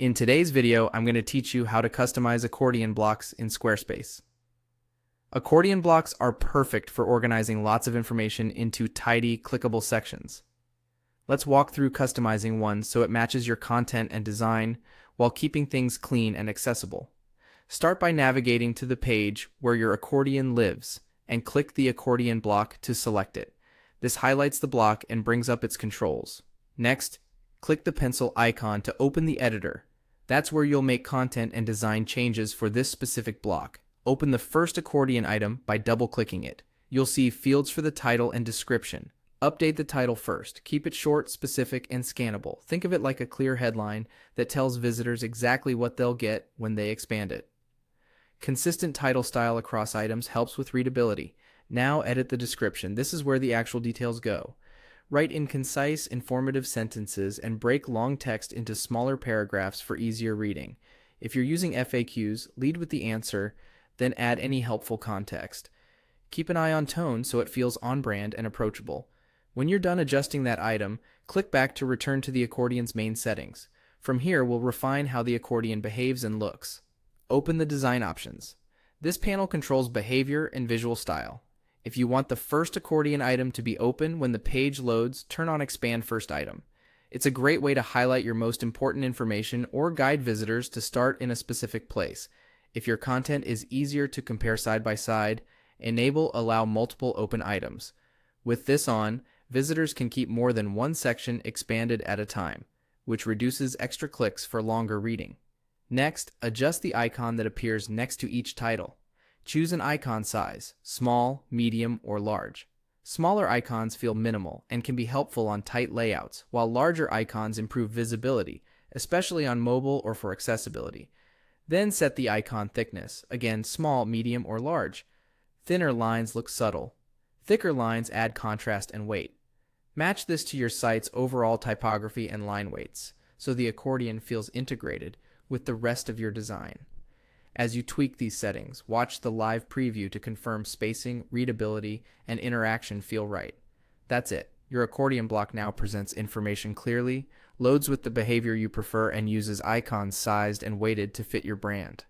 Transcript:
In today's video, I'm going to teach you how to customize accordion blocks in Squarespace. Accordion blocks are perfect for organizing lots of information into tidy, clickable sections. Let's walk through customizing one so it matches your content and design while keeping things clean and accessible. Start by navigating to the page where your accordion lives and click the accordion block to select it. This highlights the block and brings up its controls. Next, click the pencil icon to open the editor. That's where you'll make content and design changes for this specific block. Open the first accordion item by double-clicking it. You'll see fields for the title and description. Update the title first. Keep it short, specific, and scannable. Think of it like a clear headline that tells visitors exactly what they'll get when they expand it. Consistent title style across items helps with readability. Now edit the description. This is where the actual details go. Write in concise, informative sentences and break long text into smaller paragraphs for easier reading. If you're using FAQs, lead with the answer, then add any helpful context. Keep an eye on tone so it feels on-brand and approachable. When you're done adjusting that item, click back to return to the accordion's main settings. From here, we'll refine how the accordion behaves and looks. Open the design options. This panel controls behavior and visual style. If you want the first accordion item to be open when the page loads, turn on Expand First Item. It's a great way to highlight your most important information or guide visitors to start in a specific place. If your content is easier to compare side by side, enable Allow Multiple Open Items. With this on, visitors can keep more than one section expanded at a time, which reduces extra clicks for longer reading. Next, adjust the icon that appears next to each title. Choose an icon size, small, medium, or large. Smaller icons feel minimal and can be helpful on tight layouts, while larger icons improve visibility, especially on mobile or for accessibility. Then set the icon thickness, again small, medium, or large. Thinner lines look subtle. Thicker lines add contrast and weight. Match this to your site's overall typography and line weights, so the accordion feels integrated with the rest of your design. As you tweak these settings, watch the live preview to confirm spacing, readability, and interaction feel right. That's it. Your accordion block now presents information clearly, loads with the behavior you prefer, and uses icons sized and weighted to fit your brand.